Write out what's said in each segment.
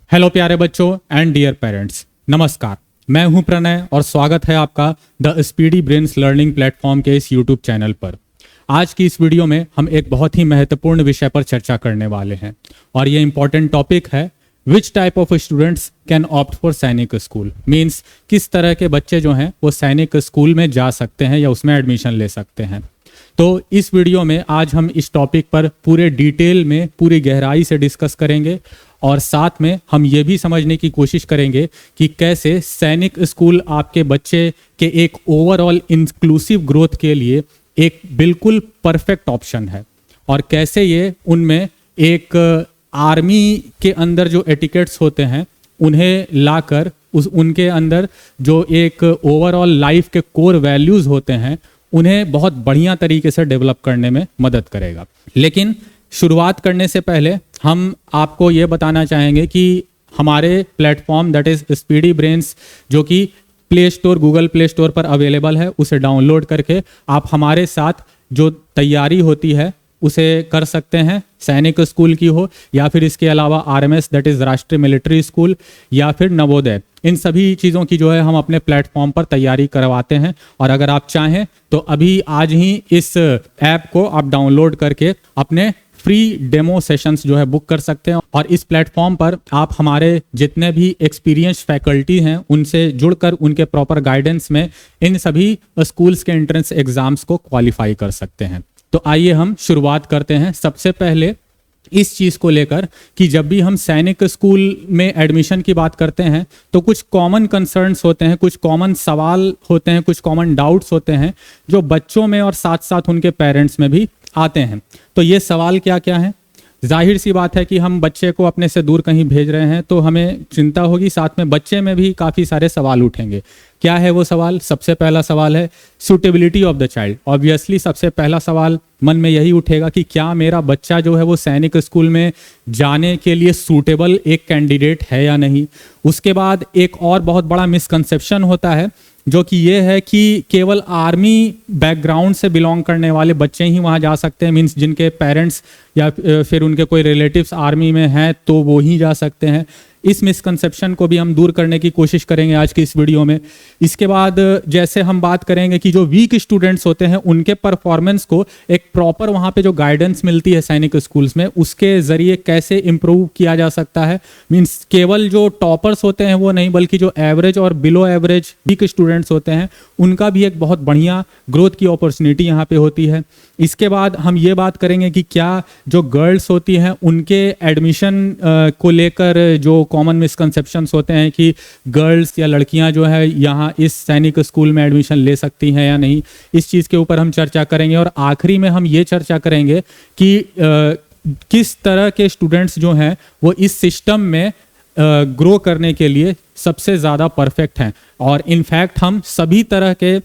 Hello प्यारे बच्चों and dear parents, नमस्कार। मैं हूं प्रणय और स्वागत है आपका the speedy brains learning platform के इस यूट्यूब चैनल पर। आज की इस वीडियो में हम एक बहुत ही महत्वपूर्ण विषय पर चर्चा करने वाले हैं और ये इंपॉर्टेंट टॉपिक है which type of students can opt for सैनिक स्कूल। मीन्स किस तरह के बच्चे जो हैं वो सैनिक स्कूल में जा सकते हैं या उसमें एडमिशन ले सकते हैं। तो इस वीडियो में आज हम इस टॉपिक पर पूरे डिटेल में पूरी गहराई से डिस्कस करेंगे और साथ में हम ये भी समझने की कोशिश करेंगे कि कैसे सैनिक स्कूल आपके बच्चे के एक ओवरऑल इंक्लूसिव ग्रोथ के लिए एक बिल्कुल परफेक्ट ऑप्शन है और कैसे ये उनमें एक आर्मी के अंदर जो एटिकेट्स होते हैं उन्हें लाकर उनके अंदर जो एक ओवरऑल लाइफ के कोर वैल्यूज़ होते हैं उन्हें बहुत बढ़िया तरीके से डेवलप करने में मदद करेगा। लेकिन शुरुआत करने से पहले हम आपको ये बताना चाहेंगे कि हमारे platform that is speedy brains जो कि play store Google play store पर अवेलेबल है, उसे डाउनलोड करके आप हमारे साथ जो तैयारी होती है उसे कर सकते हैं। सैनिक स्कूल की हो या फिर इसके अलावा आरएमएस दैट इज राष्ट्रीय मिलिट्री स्कूल या फिर नवोदय, इन सभी चीज़ों की जो है हम अपने प्लेटफॉर्म पर तैयारी करवाते हैं। और अगर आप चाहें तो अभी आज ही इस ऐप को आप डाउनलोड करके अपने फ्री डेमो सेशंस जो है बुक कर सकते हैं और इस प्लेटफॉर्म पर आप हमारे जितने भी एक्सपीरियंस फैकल्टी हैं उनसे जुड़कर उनके प्रॉपर गाइडेंस में इन सभी स्कूल्स के एंट्रेंस एग्जाम्स को क्वालिफाई कर सकते हैं। तो आइए हम शुरुआत करते हैं सबसे पहले इस चीज़ को लेकर कि जब भी हम सैनिक स्कूल में एडमिशन की बात करते हैं तो कुछ कॉमन कंसर्न्स होते हैं, कुछ कॉमन सवाल होते हैं, कुछ कॉमन डाउट्स होते हैं जो बच्चों में और साथ साथ उनके पेरेंट्स में भी आते हैं। तो ये सवाल क्या क्या हैं? जाहिर सी बात है कि हम बच्चे को अपने से दूर कहीं भेज रहे हैं तो हमें चिंता होगी, साथ में बच्चे में भी काफ़ी सारे सवाल उठेंगे। क्या है वो सवाल? सबसे पहला सवाल है suitability of the child. Obviously सबसे पहला सवाल मन में यही उठेगा कि क्या मेरा बच्चा जो है वो सैनिक स्कूल में जाने के लिए सूटेबल एक कैंडिडेट है या नहीं। उसके बाद एक और बहुत बड़ा मिसकंसेप्शन होता है जो कि ये है कि केवल आर्मी बैकग्राउंड से बिलोंग करने वाले बच्चे ही वहाँ जा सकते हैं। मीन्स जिनके पेरेंट्स या फिर उनके कोई रिलेटिव्स आर्मी में हैं तो वो ही जा सकते हैं। इस मिसकंसेप्शन को भी हम दूर करने की कोशिश करेंगे आज की इस वीडियो में। इसके बाद जैसे हम बात करेंगे कि जो वीक स्टूडेंट्स होते हैं उनके परफॉर्मेंस को एक प्रॉपर वहाँ पे जो गाइडेंस मिलती है सैनिक स्कूल्स में उसके ज़रिए कैसे इम्प्रूव किया जा सकता है। मीन्स केवल जो टॉपर्स होते हैं वो नहीं बल्कि जो एवरेज और बिलो एवरेज वीक स्टूडेंट्स होते हैं उनका भी एक बहुत बढ़िया ग्रोथ की अपॉर्चुनिटी यहाँ पे होती है। इसके बाद हम ये बात करेंगे कि क्या जो गर्ल्स होती हैं उनके एडमिशन को लेकर जो कॉमन मिसकंसेप्शंस होते हैं कि गर्ल्स या लड़कियां जो है यहाँ इस सैनिक स्कूल में एडमिशन ले सकती हैं या नहीं, इस चीज़ के ऊपर हम चर्चा करेंगे। और आखिरी में हम ये चर्चा करेंगे कि किस तरह के स्टूडेंट्स जो हैं वो इस सिस्टम में ग्रो करने के लिए सबसे ज़्यादा परफेक्ट हैं। और इनफैक्ट हम सभी तरह के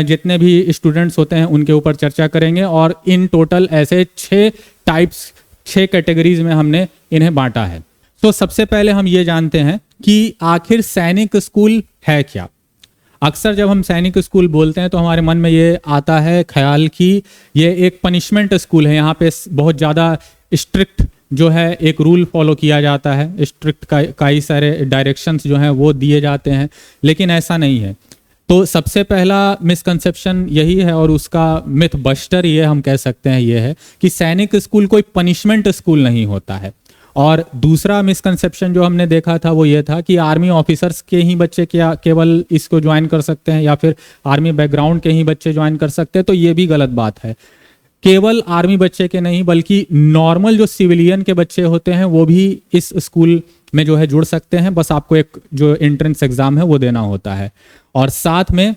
जितने भी स्टूडेंट्स होते हैं उनके ऊपर चर्चा करेंगे और इन टोटल ऐसे 6 कैटेगरीज में हमने इन्हें बांटा है। तो सबसे पहले हम ये जानते हैं कि आखिर सैनिक स्कूल है क्या। अक्सर जब हम सैनिक स्कूल बोलते हैं तो हमारे मन में ये आता है ख्याल कि ये एक पनिशमेंट स्कूल है, यहाँ पे बहुत ज़्यादा स्ट्रिक्ट जो है एक रूल फॉलो किया जाता है, स्ट्रिक्ट कई सारे डायरेक्शंस जो हैं वो दिए जाते हैं, लेकिन ऐसा नहीं है। तो सबसे पहला मिसकंसेप्शन यही है और उसका मिथ बस्टर ये हम कह सकते हैं ये है कि सैनिक स्कूल कोई पनिशमेंट स्कूल नहीं होता है। और दूसरा मिसकंसेप्शन जो हमने देखा था वो ये था कि आर्मी ऑफिसर्स के ही बच्चे क्या केवल इसको ज्वाइन कर सकते हैं या फिर आर्मी बैकग्राउंड के ही बच्चे ज्वाइन कर सकते हैं। तो ये भी गलत बात है। केवल आर्मी बच्चे के नहीं बल्कि नॉर्मल जो सिविलियन के बच्चे होते हैं वो भी इस स्कूल में जो है जुड़ सकते हैं। बस आपको एक जो एंट्रेंस एग्जाम है वो देना होता है। और साथ में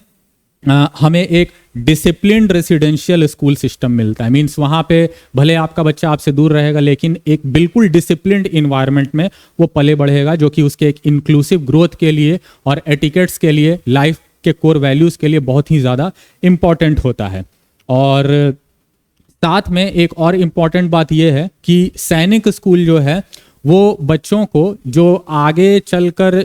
हमें एक डिसिप्लिन्ड रेसिडेंशियल स्कूल सिस्टम मिलता है। मीन्स वहाँ पे भले आपका बच्चा आपसे दूर रहेगा लेकिन एक बिल्कुल डिसिप्लिन्ड इन्वायरमेंट में वो पले बढ़ेगा जो कि उसके एक इंक्लूसिव ग्रोथ के लिए और एटिकेट्स के लिए, लाइफ के कोर वैल्यूज़ के लिए बहुत ही ज़्यादा इम्पॉर्टेंट होता है। और साथ में एक और इम्पॉर्टेंट बात यह है कि सैनिक स्कूल जो है वो बच्चों को जो आगे चलकर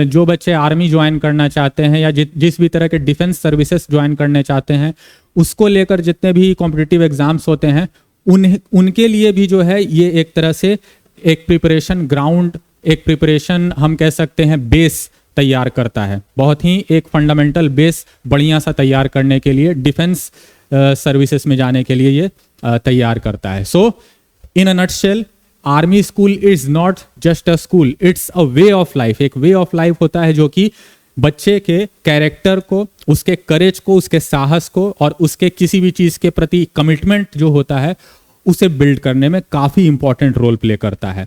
जो बच्चे आर्मी ज्वाइन करना चाहते हैं या जिस भी तरह के डिफेंस सर्विसेज ज्वाइन करने चाहते हैं उसको लेकर जितने भी कॉम्पिटिटिव एग्जाम्स होते हैं उनके लिए भी जो है ये एक तरह से एक प्रिपरेशन ग्राउंड एक प्रिपरेशन हम कह सकते हैं बेस तैयार करता है, बहुत ही एक फंडामेंटल बेस बढ़िया सा तैयार करने के लिए डिफेंस सर्विसेज में जाने के लिए ये तैयार करता है। So in a nutshell army school is not just a school, it's a way of life. एक वे ऑफ लाइफ होता है जो कि बच्चे के कैरेक्टर को, उसके करेज को, उसके साहस को और उसके किसी भी चीज़ के प्रति कमिटमेंट जो होता है उसे बिल्ड करने में काफ़ी इंपॉर्टेंट रोल प्ले करता है।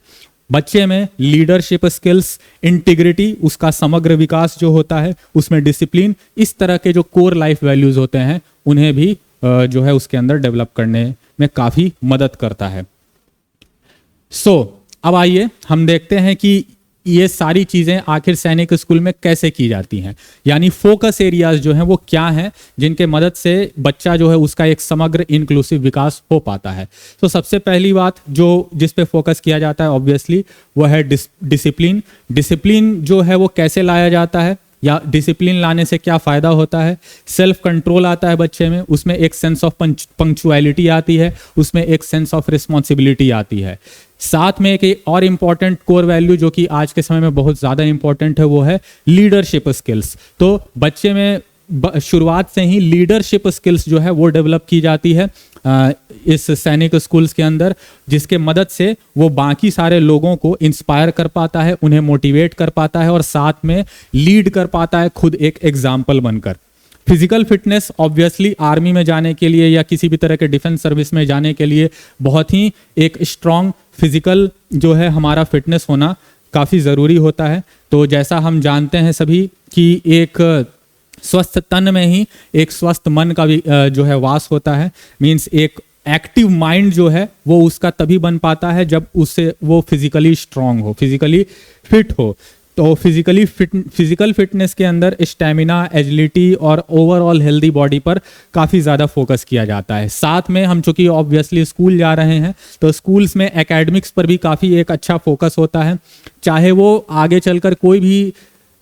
बच्चे में लीडरशिप स्किल्स, इंटीग्रिटी, उसका समग्र विकास जो होता है, उसमें डिसिप्लिन, इस तरह के जो कोर लाइफ वैल्यूज होते हैं उन्हें भी जो है उसके अंदर डेवलप करने में काफ़ी मदद करता है। अब आइए हम देखते हैं कि ये सारी चीज़ें आखिर सैनिक स्कूल में कैसे की जाती हैं, यानी फोकस एरियाज जो हैं वो क्या हैं जिनके मदद से बच्चा जो है उसका एक समग्र इंक्लूसिव विकास हो पाता है। तो सबसे पहली बात जो जिस पे फोकस किया जाता है ऑब्वियसली वो है डिसिप्लिन। डिसिप्लिन जो है वो कैसे लाया जाता है या डिसिप्लिन लाने से क्या फ़ायदा होता है। सेल्फ कंट्रोल आता है बच्चे में, उसमें एक सेंस ऑफ पंक्चुअलिटी आती है, उसमें एक सेंस ऑफ रिस्पॉन्सिबिलिटी आती है। साथ में एक और इम्पॉर्टेंट कोर वैल्यू जो कि आज के समय में बहुत ज़्यादा इंपॉर्टेंट है वो है लीडरशिप स्किल्स। तो बच्चे में शुरुआत से ही लीडरशिप स्किल्स जो है वो डेवलप की जाती है इस सैनिक स्कूल्स के अंदर, जिसके मदद से वो बाकी सारे लोगों को इंस्पायर कर पाता है, उन्हें मोटिवेट कर पाता है और साथ में लीड कर पाता है खुद एक एग्जाम्पल बनकर। फिजिकल फिटनेस ऑब्वियसली आर्मी में जाने के लिए या किसी भी तरह के डिफेंस सर्विस में जाने के लिए बहुत ही एक स्ट्रॉन्ग फिजिकल जो है हमारा फिटनेस होना काफ़ी ज़रूरी होता है। तो जैसा हम जानते हैं सभी कि एक स्वस्थ तन में ही एक स्वस्थ मन का भी जो है वास होता है। मीन्स एक एक्टिव माइंड जो है वो उसका तभी बन पाता है जब उससे वो फिजिकली स्ट्रांग हो, फिजिकली फिट हो। तो फिजिकल फिटनेस के अंदर स्टेमिना, एजिलिटी और ओवरऑल हेल्दी बॉडी पर काफ़ी ज़्यादा फोकस किया जाता है। साथ में हम चूंकि ऑब्वियसली स्कूल जा रहे हैं तो स्कूल्स में एकेडमिक्स पर भी काफ़ी एक अच्छा फोकस होता है। चाहे वो आगे चलकर कोई भी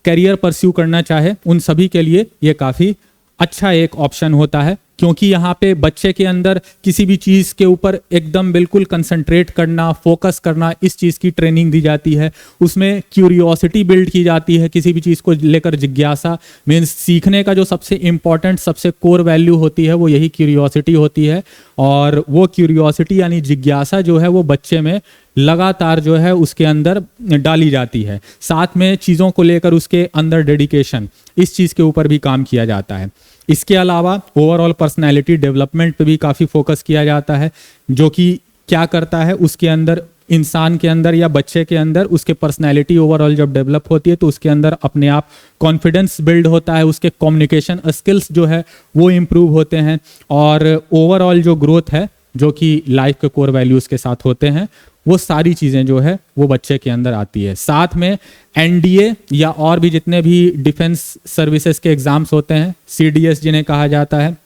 करियर परस्यू करना चाहे उन सभी के लिए ये काफ़ी अच्छा एक ऑप्शन होता है, क्योंकि यहाँ पे बच्चे के अंदर किसी भी चीज़ के ऊपर एकदम बिल्कुल कंसंट्रेट करना, फोकस करना, इस चीज़ की ट्रेनिंग दी जाती है। उसमें क्यूरियोसिटी बिल्ड की जाती है, किसी भी चीज़ को लेकर जिज्ञासा। मीन्स सीखने का जो सबसे इम्पॉर्टेंट, सबसे कोर वैल्यू होती है वो यही क्यूरियोसिटी होती है। और वो क्यूरियोसिटी यानी जिज्ञासा जो है वो बच्चे में लगातार जो है उसके अंदर डाली जाती है। साथ में चीज़ों को लेकर उसके अंदर डेडिकेशन, इस चीज़ के ऊपर भी काम किया जाता है। इसके अलावा ओवरऑल पर्सनैलिटी डेवलपमेंट पे भी काफ़ी फोकस किया जाता है, जो कि क्या करता है उसके अंदर, इंसान के अंदर या बच्चे के अंदर उसके पर्सनैलिटी ओवरऑल जब डेवलप होती है तो उसके अंदर अपने आप कॉन्फिडेंस बिल्ड होता है, उसके कम्युनिकेशन स्किल्स जो है वो इम्प्रूव होते हैं और ओवरऑल जो ग्रोथ है जो कि लाइफ के कोर वैल्यूज़ के साथ होते हैं वो सारी चीज़ें जो है वो बच्चे के अंदर आती है। साथ में एनडीए या और भी जितने भी डिफेंस सर्विसेज के एग्ज़ाम्स होते हैं, सीडीएस जिन्हें कहा जाता है,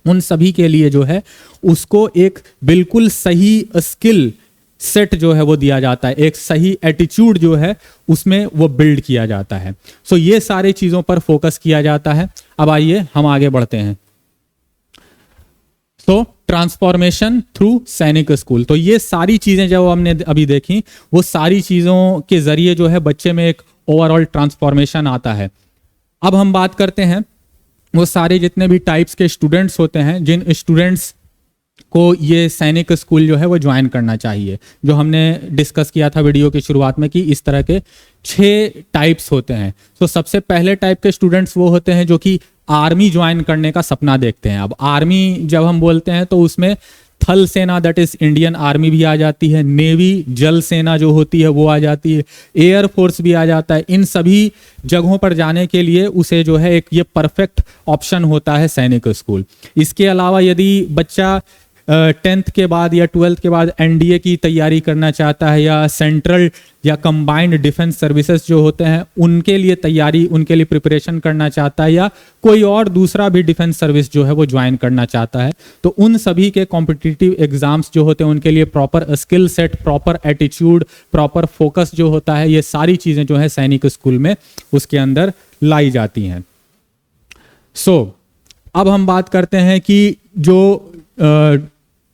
उन सभी के लिए जो है उसको एक बिल्कुल सही स्किल सेट जो है वो दिया जाता है, एक सही एटीट्यूड जो है उसमें वो बिल्ड किया जाता है। सो ये सारी चीज़ों पर फोकस किया जाता है। अब आइए हम आगे बढ़ते हैं। तो ट्रांसफॉर्मेशन थ्रू सैनिक स्कूल, तो ये सारी चीज़ें जो हमने अभी देखी वो सारी चीज़ों के ज़रिए जो है बच्चे में एक ओवरऑल ट्रांसफॉर्मेशन आता है। अब हम बात करते हैं वो सारे जितने भी टाइप्स के स्टूडेंट्स होते हैं, जिन स्टूडेंट्स को ये सैनिक स्कूल जो है वो ज्वाइन करना चाहिए। जो हमने डिस्कस किया था वीडियो की शुरुआत में कि इस तरह के 6 टाइप्स होते हैं। तो सबसे पहले टाइप के स्टूडेंट्स वो होते हैं जो कि आर्मी ज्वाइन करने का सपना देखते हैं। अब आर्मी जब हम बोलते हैं तो उसमें थल सेना दैट इज इंडियन आर्मी भी आ जाती है, नेवी जल सेना जो होती है वो आ जाती है, एयर फोर्स भी आ जाता है। इन सभी जगहों पर जाने के लिए उसे जो है एक ये परफेक्ट ऑप्शन होता है सैनिक स्कूल। इसके अलावा यदि बच्चा 10th के बाद या 12th के बाद एनडीए की तैयारी करना चाहता है या सेंट्रल या कंबाइंड डिफेंस सर्विसेज जो होते हैं उनके लिए तैयारी, उनके लिए प्रिपरेशन करना चाहता है या कोई और दूसरा भी डिफेंस सर्विस जो है वो ज्वाइन करना चाहता है, तो उन सभी के कॉम्पिटिटिव एग्जाम्स जो होते हैं उनके लिए proper skill set, proper attitude, proper focus जो होता है, ये सारी चीज़ें जो है सैनिक स्कूल में उसके अंदर लाई जाती हैं। अब हम बात करते हैं कि जो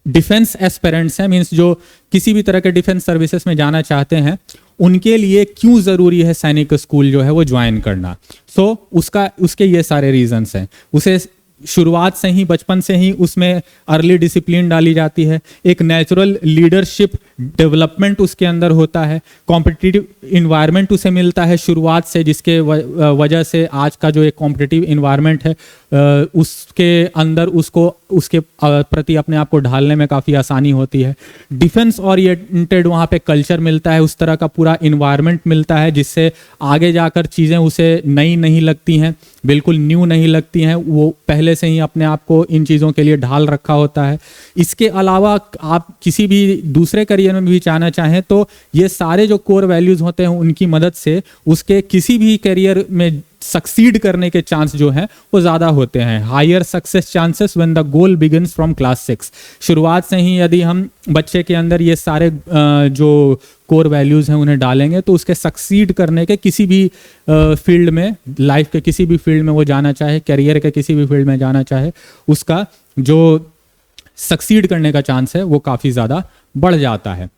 डिफेंस एस्पिरेंट्स हैं, मीन्स जो किसी भी तरह के डिफेंस सर्विसेज में जाना चाहते हैं, उनके लिए क्यों ज़रूरी है सैनिक स्कूल जो है वो ज्वाइन करना। उसके ये सारे रीजंस हैं। उसे शुरुआत से ही, बचपन से ही उसमें अर्ली डिसिप्लिन डाली जाती है, एक नेचुरल लीडरशिप डेवलपमेंट उसके अंदर होता है, कॉम्पिटिटिव इन्वायरमेंट उसे मिलता है शुरुआत से, जिसके वजह से आज का जो एक कॉम्पिटिटिव इन्वायरमेंट है उसके अंदर उसके प्रति अपने आप को ढालने में काफ़ी आसानी होती है। डिफेंस ओरिएंटेड वहाँ पे कल्चर मिलता है, उस तरह का पूरा इन्वायरमेंट मिलता है जिससे आगे जाकर चीज़ें उसे नई नहीं लगती हैं, बिल्कुल न्यू नहीं लगती हैं, वो पहले से ही अपने आप को इन चीज़ों के लिए ढाल रखा होता है। इसके अलावा आप किसी भी दूसरे करियर में भी जाना चाहें तो ये सारे जो कोर वैल्यूज़ होते हैं उनकी मदद से उसके किसी भी करियर में सक्सीड करने के चांस जो हैं वो ज़्यादा होते हैं। Higher success chances when the goal begins from class 6। शुरुआत से ही यदि हम बच्चे के अंदर ये सारे जो कोर वैल्यूज़ हैं उन्हें डालेंगे तो उसके सक्सीड करने के किसी भी फील्ड में, लाइफ के किसी भी फील्ड में वो जाना चाहे, करियर के किसी भी फील्ड में जाना चाहे, उसका जो सक्सीड करने का चांस है वो काफ़ी ज़्यादा बढ़ जाता है।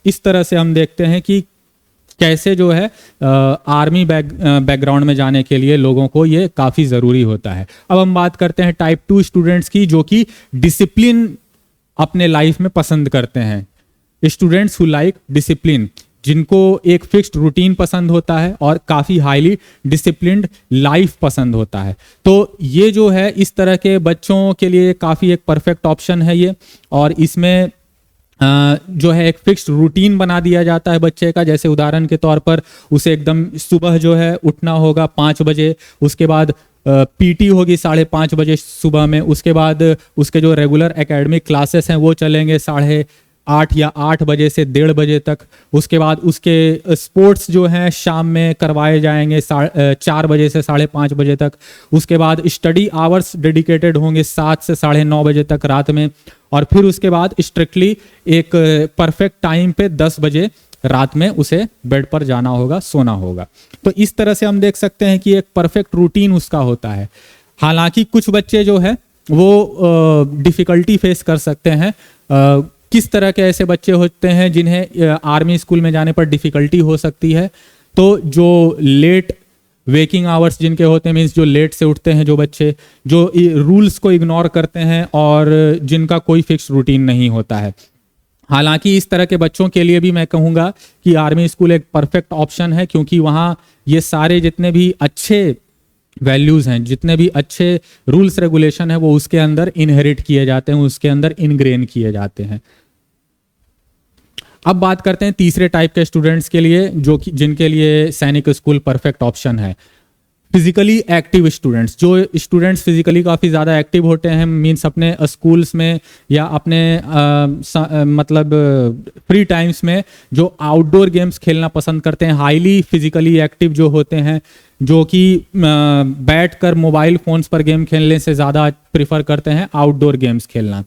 इस तरह से हम देखते हैं कि कैसे जो है आर्मी बैकग्राउंड में जाने के लिए लोगों को ये काफ़ी ज़रूरी होता है। अब हम बात करते हैं टाइप 2 स्टूडेंट्स की, जो कि डिसिप्लिन अपने लाइफ में पसंद करते हैं। स्टूडेंट्स हु लाइक डिसिप्लिन, जिनको एक फिक्स्ड रूटीन पसंद होता है और काफ़ी हाईली डिसिप्लिन्ड लाइफ पसंद होता है। तो ये जो है इस तरह के बच्चों के लिए काफ़ी एक परफेक्ट ऑप्शन है ये। और इसमें जो है एक फिक्स्ड रूटीन बना दिया जाता है बच्चे का। जैसे उदाहरण के तौर पर उसे एकदम सुबह जो है उठना होगा 5 बजे, उसके बाद पीटी होगी 5:30 बजे सुबह में, उसके बाद उसके जो रेगुलर एकेडमिक क्लासेस हैं वो चलेंगे 8:30 या 8 बजे से 1:30 बजे तक। उसके बाद उसके स्पोर्ट्स जो हैं शाम में करवाए जाएंगे 4 बजे से 5:30 बजे तक। उसके बाद स्टडी आवर्स डेडिकेटेड होंगे 7 से 9:30 बजे तक रात में। और फिर उसके बाद स्ट्रिक्टली एक परफेक्ट टाइम पे 10 बजे रात में उसे बेड पर जाना होगा, सोना होगा। तो इस तरह से हम देख सकते हैं कि एक परफेक्ट रूटीन उसका होता है। हालांकि कुछ बच्चे जो है वो डिफ़िकल्टी फेस कर सकते हैं। किस तरह के ऐसे बच्चे होते हैं जिन्हें आर्मी स्कूल में जाने पर डिफ़िकल्टी हो सकती है? तो जो लेट वेकिंग आवर्स जिनके होते हैं, मीन्स जो लेट से उठते हैं, जो बच्चे जो रूल्स को इग्नोर करते हैं और जिनका कोई फिक्स रूटीन नहीं होता है। हालांकि इस तरह के बच्चों के लिए भी मैं कहूँगा कि आर्मी स्कूल एक परफेक्ट ऑप्शन है, क्योंकि वहाँ ये सारे जितने भी अच्छे वैल्यूज़ हैं, जितने भी अच्छे रूल्स रेगुलेशन है वो उसके अंदर इनहेरिट किए जाते हैं, उसके अंदर इनग्रेन किए जाते हैं। अब बात करते हैं तीसरे टाइप के स्टूडेंट्स के लिए, जो कि जिनके लिए सैनिक स्कूल परफेक्ट ऑप्शन है। फिजिकली एक्टिव स्टूडेंट्स, जो स्टूडेंट्स फिजिकली काफ़ी ज़्यादा एक्टिव होते हैं, मीन्स अपने स्कूल्स में या अपने मतलब फ्री टाइम्स में जो आउटडोर गेम्स खेलना पसंद करते हैं, हाईली फिजिकली एक्टिव जो होते हैं, जो कि बैठकर मोबाइल फ़ोन्स पर गेम खेलने से ज़्यादा प्रिफर करते हैं आउटडोर गेम्स खेलना।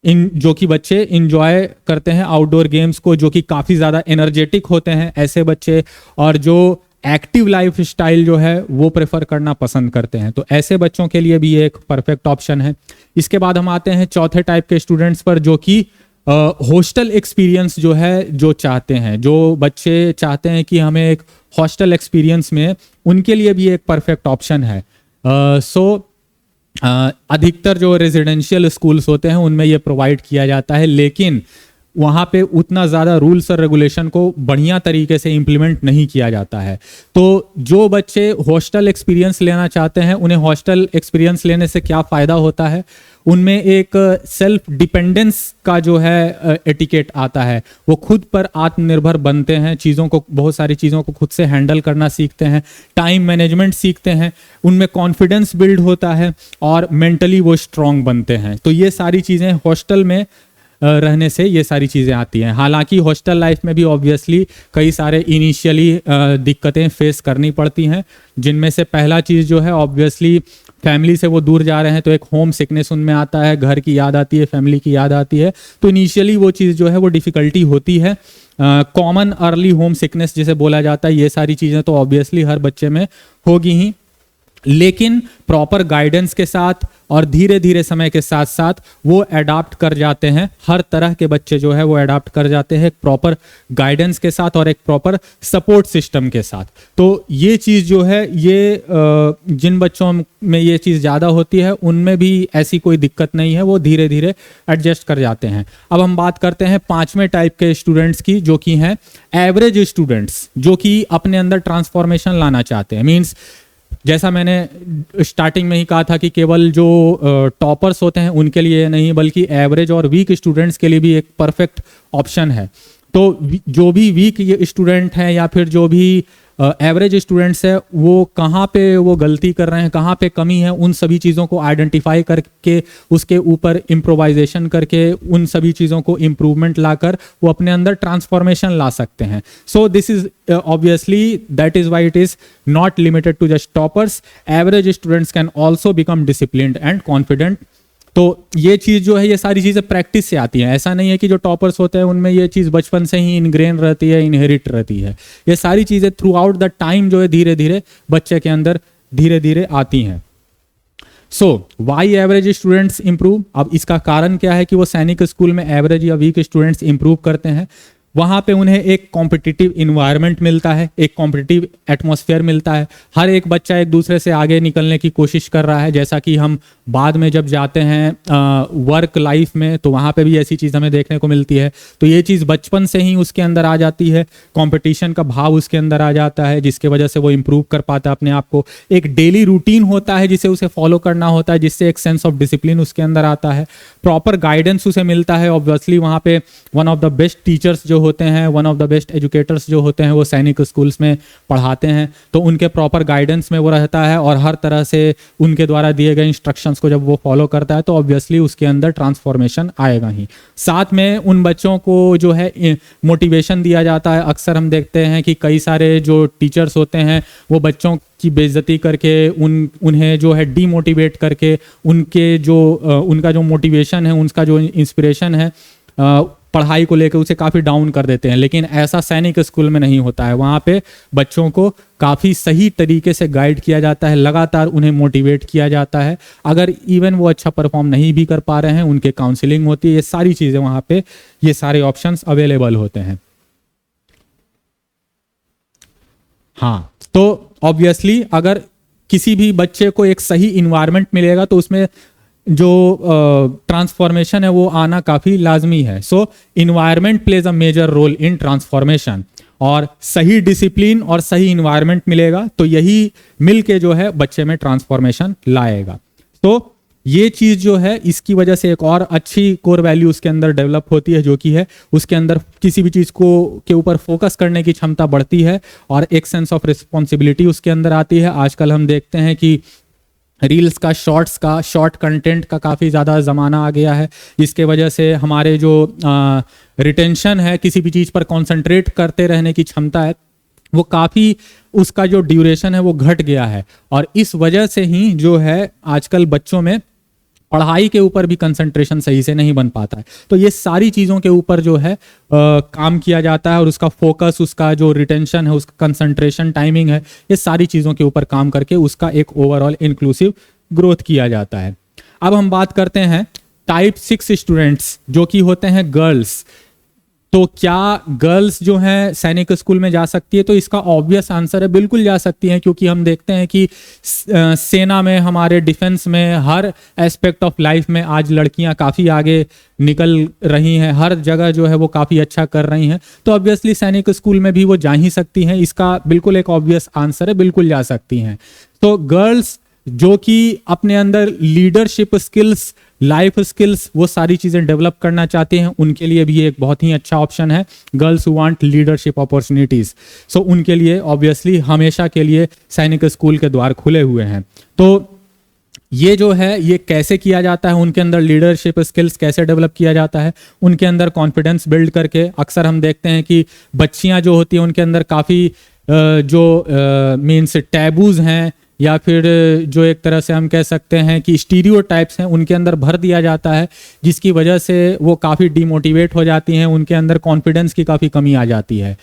जो कि बच्चे इंजॉय करते हैं आउटडोर गेम्स को, जो कि काफ़ी ज़्यादा एनर्जेटिक होते हैं ऐसे बच्चे, और जो एक्टिव लाइफ स्टाइल जो है वो प्रेफर करना पसंद करते हैं। तो ऐसे बच्चों के लिए भी ये एक परफेक्ट ऑप्शन है। इसके बाद हम आते हैं चौथे टाइप के स्टूडेंट्स पर, जो कि हॉस्टल एक्सपीरियंस जो है जो चाहते हैं, जो बच्चे चाहते हैं कि हमें एक हॉस्टल एक्सपीरियंस में, उनके लिए भी एक परफेक्ट ऑप्शन है। अधिकतर जो रेजिडेंशियल स्कूल्स होते हैं उनमें ये प्रोवाइड किया जाता है, लेकिन वहाँ पे उतना ज़्यादा रूल्स और रेगुलेशन को बढ़िया तरीके से इम्प्लीमेंट नहीं किया जाता है। तो जो बच्चे हॉस्टल एक्सपीरियंस लेना चाहते हैं, उन्हें हॉस्टल एक्सपीरियंस लेने से क्या फ़ायदा होता है? उनमें एक सेल्फ डिपेंडेंस का जो है एटिकेट आता है, वो खुद पर आत्मनिर्भर बनते हैं, चीज़ों को, बहुत सारी चीज़ों को खुद से हैंडल करना सीखते हैं, टाइम मैनेजमेंट सीखते हैं, उनमें कॉन्फिडेंस बिल्ड होता है और मेंटली वो स्ट्रांग बनते हैं। तो ये सारी चीज़ें हॉस्टल में रहने से ये सारी चीज़ें आती हैं। हालांकि हॉस्टल लाइफ में भी ऑब्वियसली कई सारे इनिशियली दिक्कतें फेस करनी पड़ती हैं, जिनमें से पहला चीज़ जो है ऑब्वियसली फैमिली से वो दूर जा रहे हैं तो एक होम सिकनेस उनमें आता है, घर की याद आती है, फैमिली की याद आती है। तो इनिशियली वो चीज़ जो है वो डिफ़िकल्टी होती है। कॉमन अर्ली होम सिकनेस जिसे बोला जाता है, ये सारी चीज़ें तो ऑब्वियसली हर बच्चे में होगी ही। लेकिन प्रॉपर गाइडेंस के साथ और धीरे धीरे समय के साथ साथ वो अडाप्ट कर जाते हैं। हर तरह के बच्चे जो है वो अडाप्ट कर जाते हैं एक प्रॉपर गाइडेंस के साथ और एक प्रॉपर सपोर्ट सिस्टम के साथ। तो ये चीज़ जो है ये जिन बच्चों में ये चीज़ ज़्यादा होती है उनमें भी ऐसी कोई दिक्कत नहीं है, वो धीरे धीरे एडजस्ट कर जाते हैं। अब हम बात करते हैं पांचवें टाइप के स्टूडेंट्स की, जो कि हैं एवरेज स्टूडेंट्स, जो कि अपने अंदर ट्रांसफॉर्मेशन लाना चाहते हैं। मीन्स जैसा मैंने स्टार्टिंग में ही कहा था कि केवल जो टॉपर्स होते हैं उनके लिए नहीं, बल्कि एवरेज और वीक स्टूडेंट्स के लिए भी एक परफेक्ट ऑप्शन है। तो जो भी वीक स्टूडेंट हैं या फिर जो भी एवरेज स्टूडेंट्स है, वो कहाँ पे वो गलती कर रहे हैं, कहाँ पे कमी है, उन सभी चीज़ों को आइडेंटिफाई करके उसके ऊपर इम्प्रोवाइजेशन करके उन सभी चीज़ों को इम्प्रूवमेंट लाकर वो अपने अंदर ट्रांसफॉर्मेशन ला सकते हैं। So this is obviously that is why it is not limited to just toppers. Average students can also become disciplined and confident. तो ये चीज़ जो है ये सारी चीज़ें प्रैक्टिस से आती हैं। ऐसा नहीं है कि जो टॉपर्स होते हैं उनमें ये चीज़ बचपन से ही इनग्रेन रहती है, इनहेरिट रहती है। ये सारी चीज़ें थ्रू आउट द टाइम जो है धीरे धीरे बच्चे के अंदर धीरे धीरे आती हैं। सो वाई एवरेज स्टूडेंट्स इंप्रूव? अब इसका कारण क्या है कि वो सैनिक स्कूल में एवरेज या वीक स्टूडेंट्स इंप्रूव करते हैं? वहाँ पे उन्हें एक कॉम्पिटिटिव इन्वायरमेंट मिलता है, एक कॉम्पिटिटिव एटमॉस्फेयर मिलता है। हर एक बच्चा एक दूसरे से आगे निकलने की कोशिश कर रहा है। जैसा कि हम बाद में जब जाते हैं वर्क लाइफ में तो वहाँ पे भी ऐसी चीज़ हमें देखने को मिलती है। तो ये चीज़ बचपन से ही उसके अंदर आ जाती है, कंपटीशन का भाव उसके अंदर आ जाता है, जिसके वजह से वो इम्प्रूव कर पाता है अपने आप को। एक डेली रूटीन होता है जिसे उसे फॉलो करना होता है, जिससे एक सेंस ऑफ डिसिप्लिन उसके अंदर आता है। प्रॉपर गाइडेंस उसे मिलता है। ऑब्वियसली वहाँ पे one of the best teachers जो होते हैं, one of the best educators जो होते हैं वो सैनिक स्कूल्स में पढ़ाते हैं। तो उनके प्रॉपर गाइडेंस में वो रहता है और हर तरह से उनके द्वारा दिए गए इंस्ट्रक्शंस को जब वो फॉलो करता है तो ऑब्वियसली उसके अंदर ट्रांसफॉर्मेशन आएगा ही। साथ में उन बच्चों को जो है मोटिवेशन दिया जाता है। अक्सर हम देखते हैं कि कई सारे जो टीचर्स होते हैं वो बच्चों की बेइज्जती करके उन्हें जो है डीमोटिवेट करके उनके जो उनका जो मोटिवेशन है, उनका जो इंस्पिरेशन है पढ़ाई को लेकर उसे काफ़ी डाउन कर देते हैं। लेकिन ऐसा सैनिक स्कूल में नहीं होता है। वहाँ पे बच्चों को काफ़ी सही तरीके से गाइड किया जाता है, लगातार उन्हें मोटिवेट किया जाता है। अगर इवन वो अच्छा परफॉर्म नहीं भी कर पा रहे हैं, उनके काउंसलिंग होती है। ये सारी चीज़ें वहाँ पे ये सारे ऑप्शंस अवेलेबल होते हैं। हाँ, तो ऑब्वियसली अगर किसी भी बच्चे को एक सही इन्वायरमेंट मिलेगा तो उसमें जो ट्रांसफॉर्मेशन है वो आना काफ़ी लाजमी है। So environment plays a major role in transformation. और सही डिसिप्लिन और सही इन्वायरमेंट मिलेगा तो यही मिल के जो है बच्चे में ट्रांसफॉर्मेशन लाएगा। तो ये चीज़ जो है इसकी वजह से एक और अच्छी कोर वैल्यू उसके अंदर डेवलप होती है, जो कि है उसके अंदर किसी भी चीज़ को के ऊपर फोकस करने की क्षमता बढ़ती है और एक सेंस ऑफ रिस्पॉन्सिबिलिटी उसके अंदर आती है। आजकल हम देखते हैं कि रील्स का, शॉर्ट्स का, शॉर्ट कंटेंट का काफ़ी ज़्यादा ज़माना आ गया है, जिसके वजह से हमारे जो रिटेंशन है, किसी भी चीज़ पर कॉन्सेंट्रेट करते रहने की क्षमता है, वो काफ़ी उसका जो ड्यूरेशन है वो घट गया है। और इस वजह से ही जो है आजकल बच्चों में पढ़ाई के ऊपर भी कंसंट्रेशन सही से नहीं बन पाता है। तो ये सारी चीज़ों के ऊपर जो है काम किया जाता है और उसका फोकस, उसका जो रिटेंशन है, उसका कंसंट्रेशन टाइमिंग है, ये सारी चीज़ों के ऊपर काम करके उसका एक ओवरऑल इंक्लूसिव ग्रोथ किया जाता है। अब हम बात करते हैं टाइप 6 स्टूडेंट्स जो कि होते हैं गर्ल्स। तो क्या गर्ल्स जो हैं सैनिक स्कूल में जा सकती है? तो इसका ऑब्वियस आंसर है बिल्कुल जा सकती हैं, क्योंकि हम देखते हैं कि सेना में, हमारे डिफेंस में, हर एस्पेक्ट ऑफ लाइफ में आज लड़कियां काफ़ी आगे निकल रही हैं। हर जगह जो है वो काफ़ी अच्छा कर रही हैं। तो ऑब्वियसली सैनिक स्कूल में भी वो जा ही सकती हैं। इसका बिल्कुल एक ऑब्वियस आंसर है, बिल्कुल जा सकती हैं। तो गर्ल्स जो कि अपने अंदर लीडरशिप स्किल्स, लाइफ स्किल्स, वो सारी चीज़ें डेवलप करना चाहते हैं, उनके लिए भी एक बहुत ही अच्छा ऑप्शन है girls who want leadership opportunities. So उनके लिए ऑब्वियसली हमेशा के लिए सैनिक स्कूल के द्वार खुले हुए हैं। तो ये जो है ये कैसे किया जाता है, उनके अंदर लीडरशिप स्किल्स कैसे डेवलप किया जाता है, उनके अंदर कॉन्फिडेंस बिल्ड करके। अक्सर हम देखते हैं कि बच्चियां जो होती हैं उनके अंदर काफ़ी जो मीन्स टैबूज़ हैं या फिर जो एक तरह से हम कह सकते हैं कि स्टीरियोटाइप्स हैं, उनके अंदर भर दिया जाता है, जिसकी वजह से वो काफ़ी डिमोटिवेट हो जाती हैं, उनके अंदर कॉन्फिडेंस की काफ़ी कमी आ जाती है।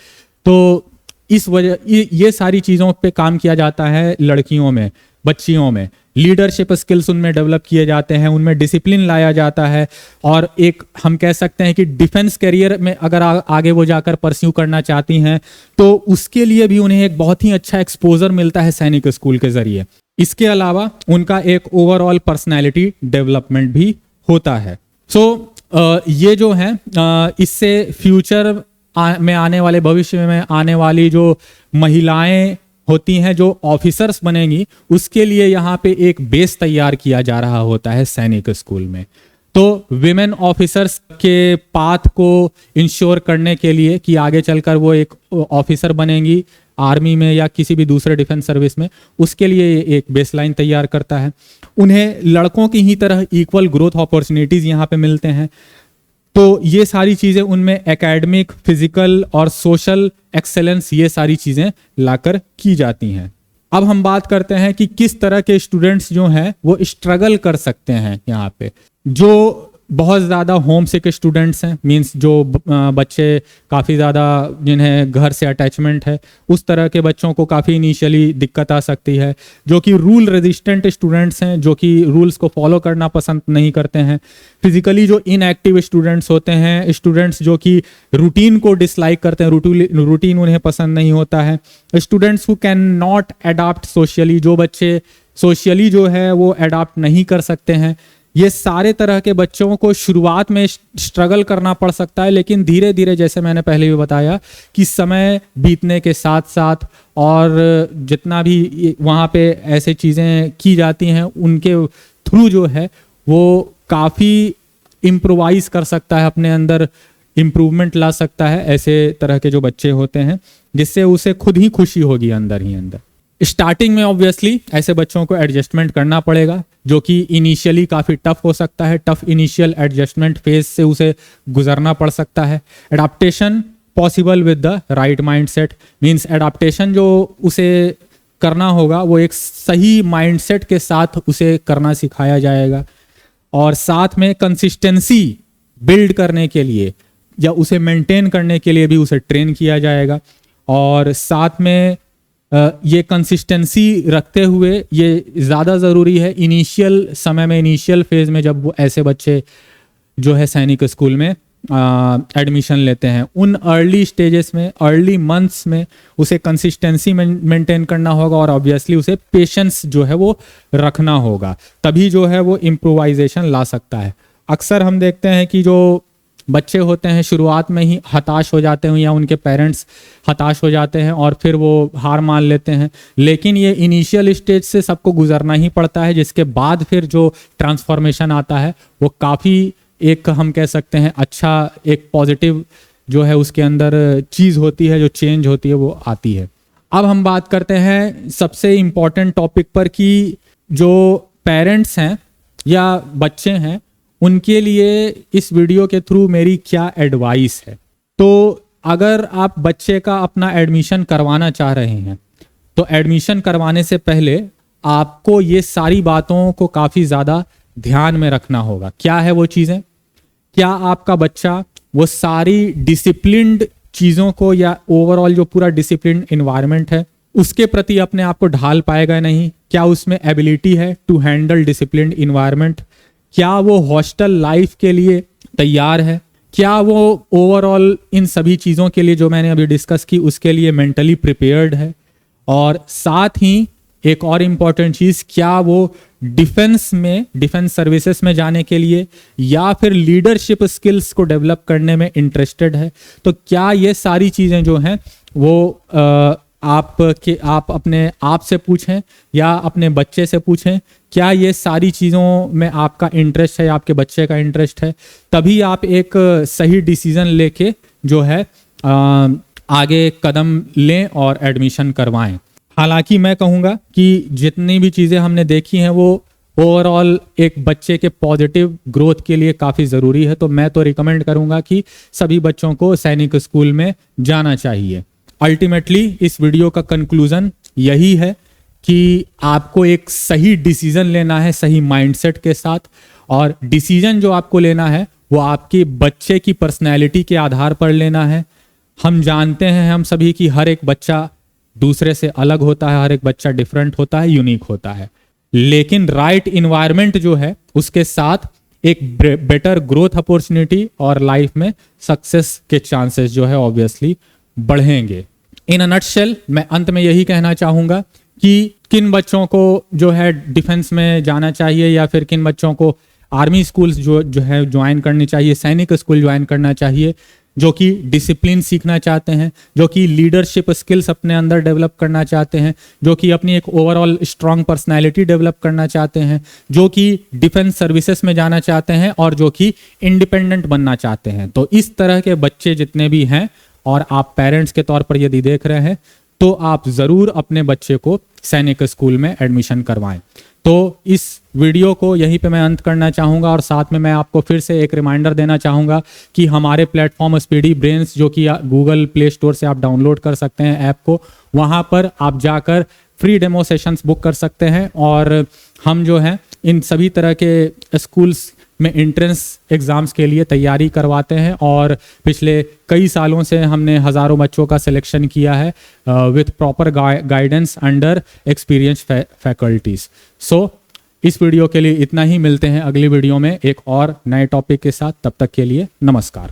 तो इस वजह ये सारी चीज़ों पे काम किया जाता है लड़कियों में। बच्चियों में लीडरशिप स्किल्स उनमें डेवलप किए जाते हैं, उनमें डिसिप्लिन लाया जाता है, और एक हम कह सकते हैं कि डिफेंस करियर में अगर आगे वो जाकर परस्यू करना चाहती हैं तो उसके लिए भी उन्हें एक बहुत ही अच्छा एक्सपोजर मिलता है सैनिक स्कूल के जरिए। इसके अलावा उनका एक ओवरऑल पर्सनैलिटी डेवलपमेंट भी होता है। ये जो है इससे फ्यूचर में आने वाले, भविष्य में आने वाली जो महिलाएं होती हैं जो ऑफिसर्स बनेंगी, उसके लिए यहाँ पे एक बेस तैयार किया जा रहा होता है सैनिक स्कूल में। तो विमेन ऑफिसर्स के पाथ को इंश्योर करने के लिए कि आगे चलकर वो एक ऑफिसर बनेंगी आर्मी में या किसी भी दूसरे डिफेंस सर्विस में, उसके लिए एक बेसलाइन तैयार करता है। उन्हें लड़कों की ही तरह इक्वल ग्रोथ अपॉर्चुनिटीज यहाँ पे मिलते हैं। तो ये सारी चीज़ें उनमें एकेडमिक, फिजिकल और सोशल एक्सेलेंस, ये सारी चीज़ें लाकर की जाती हैं। अब हम बात करते हैं कि किस तरह के स्टूडेंट्स जो हैं वो स्ट्रगल कर सकते हैं यहाँ पे। जो बहुत ज़्यादा होम सिक स्टूडेंट्स हैं, मींस जो बच्चे काफ़ी ज़्यादा जिन्हें घर से अटैचमेंट है, उस तरह के बच्चों को काफ़ी इनिशियली दिक्कत आ सकती है। जो कि रूल रेजिस्टेंट स्टूडेंट्स हैं, जो कि रूल्स को फॉलो करना पसंद नहीं करते हैं। फिजिकली जो इनएक्टिव स्टूडेंट्स होते हैं, स्टूडेंट्स जो कि रूटीन को डिसलाइक करते हैं, रूटीन उन्हें पसंद नहीं होता है। Students who can not adopt socially, जो बच्चे सोशली जो है वो अडॉप्ट नहीं कर सकते हैं। ये सारे तरह के बच्चों को शुरुआत में स्ट्रगल करना पड़ सकता है, लेकिन धीरे धीरे, जैसे मैंने पहले भी बताया कि समय बीतने के साथ साथ और जितना भी वहाँ पे ऐसे चीज़ें की जाती हैं उनके थ्रू जो है वो काफ़ी इम्प्रोवाइज कर सकता है, अपने अंदर इम्प्रूवमेंट ला सकता है ऐसे तरह के जो बच्चे होते हैं, जिससे उसे खुद ही खुशी होगी अंदर ही अंदर। स्टार्टिंग में ऑब्वियसली ऐसे बच्चों को एडजस्टमेंट करना पड़ेगा, जो कि इनिशियली काफ़ी टफ हो सकता है। टफ इनिशियल एडजस्टमेंट फेज से उसे गुजरना पड़ सकता है। Adaptation possible with the right mindset, means adaptation जो उसे करना होगा वो एक सही माइंडसेट के साथ उसे करना सिखाया जाएगा, और साथ में कंसिस्टेंसी बिल्ड करने के लिए या उसे मेंटेन करने के लिए भी उसे ट्रेन किया जाएगा। और साथ में ये कंसिस्टेंसी रखते हुए ये ज़्यादा ज़रूरी है इनिशियल समय में, इनिशियल फेज में, जब वो ऐसे बच्चे जो है सैनिक स्कूल में एडमिशन लेते हैं। उन अर्ली स्टेजेस में, अर्ली मंथ्स में उसे कंसिस्टेंसी मेंटेन करना होगा, और ऑब्वियसली उसे पेशेंस जो है वो रखना होगा, तभी जो है वो इम्प्रोवाइजेशन ला सकता है। अक्सर हम देखते हैं कि जो बच्चे होते हैं शुरुआत में ही हताश हो जाते हैं, या उनके पेरेंट्स हताश हो जाते हैं और फिर वो हार मान लेते हैं, लेकिन ये इनिशियल स्टेज से सबको गुजरना ही पड़ता है, जिसके बाद फिर जो ट्रांसफॉर्मेशन आता है वो काफ़ी एक हम कह सकते हैं अच्छा, एक पॉजिटिव जो है उसके अंदर चीज़ होती है, जो चेंज होती है वो आती है। अब हम बात करते हैं सबसे इम्पॉर्टेंट टॉपिक पर कि जो पेरेंट्स हैं या बच्चे हैं उनके लिए इस वीडियो के थ्रू मेरी क्या एडवाइस है। तो अगर आप बच्चे का अपना एडमिशन करवाना चाह रहे हैं तो एडमिशन करवाने से पहले आपको ये सारी बातों को काफ़ी ज़्यादा ध्यान में रखना होगा। क्या है वो चीज़ें? क्या आपका बच्चा वो सारी डिसिप्लिन्ड चीज़ों को या ओवरऑल जो पूरा डिसिप्लिन्ड इन्वायरमेंट है उसके प्रति अपने आप को ढाल पाएगा नहीं? क्या उसमें एबिलिटी है टू हैंडल डिसिप्लिन्ड इन्वायरमेंट? क्या वो हॉस्टल लाइफ के लिए तैयार है? क्या वो ओवरऑल इन सभी चीज़ों के लिए जो मैंने अभी डिस्कस की उसके लिए मेंटली प्रिपेयर्ड है? और साथ ही एक और इम्पॉर्टेंट चीज़, क्या वो डिफेंस में, डिफेंस सर्विसेज में जाने के लिए या फिर लीडरशिप स्किल्स को डेवलप करने में इंटरेस्टेड है? तो क्या ये सारी चीज़ें जो हैं वो आप अपने आप से पूछें या अपने बच्चे से पूछें, क्या ये सारी चीज़ों में आपका इंटरेस्ट है या आपके बच्चे का इंटरेस्ट है? तभी आप एक सही डिसीजन लेके जो है आगे कदम लें और एडमिशन करवाएं। हालांकि मैं कहूँगा कि जितनी भी चीज़ें हमने देखी हैं वो ओवरऑल एक बच्चे के पॉजिटिव ग्रोथ के लिए काफ़ी ज़रूरी है, तो मैं तो रिकमेंड करूँगा कि सभी बच्चों को सैनिक स्कूल में जाना चाहिए। अल्टीमेटली इस वीडियो का कंक्लूजन यही है कि आपको एक सही डिसीजन लेना है सही माइंडसेट के साथ, और डिसीजन जो आपको लेना है वो आपके बच्चे की पर्सनैलिटी के आधार पर लेना है। हम जानते हैं हम सभी कि हर एक बच्चा दूसरे से अलग होता है, हर एक बच्चा डिफरेंट होता है, यूनिक होता है, लेकिन राइट इन्वायरमेंट जो है उसके साथ एक बेटर ग्रोथ अपॉर्चुनिटी और लाइफ में सक्सेस के चांसेस जो है ऑब्वियसली बढ़ेंगे। इन अ नटशेल मैं अंत में यही कहना चाहूंगा कि किन बच्चों को जो है डिफेंस में जाना चाहिए या फिर किन बच्चों को आर्मी स्कूल्स जो है ज्वाइन करनी चाहिए, सैनिक स्कूल ज्वाइन करना चाहिए, जो कि डिसिप्लिन सीखना चाहते हैं, जो कि लीडरशिप स्किल्स अपने अंदर डेवलप करना चाहते हैं, जो कि अपनी एक ओवरऑल स्ट्रांग पर्सनैलिटी डेवलप करना चाहते हैं, जो कि डिफेंस सर्विसेज में जाना चाहते हैं और जो कि इंडिपेंडेंट बनना चाहते हैं। तो इस तरह के बच्चे जितने भी हैं और आप पेरेंट्स के तौर पर यदि देख रहे हैं तो आप ज़रूर अपने बच्चे को सैनिक स्कूल में एडमिशन करवाएं। तो इस वीडियो को यहीं पे मैं अंत करना चाहूँगा और साथ में मैं आपको फिर से एक रिमाइंडर देना चाहूँगा कि हमारे प्लेटफॉर्म स्पीडी ब्रेन्स जो कि गूगल प्ले स्टोर से आप डाउनलोड कर सकते हैं ऐप को, वहाँ पर आप जाकर फ्री डेमो सेशंस बुक कर सकते हैं और हम जो है इन सभी तरह के स्कूल्स में एंट्रेंस एग्जाम्स के लिए तैयारी करवाते हैं और पिछले कई सालों से हमने हज़ारों बच्चों का सिलेक्शन किया है with proper guidance under experience faculties. So इस वीडियो के लिए इतना ही, मिलते हैं अगली वीडियो में एक और नए टॉपिक के साथ। तब तक के लिए नमस्कार।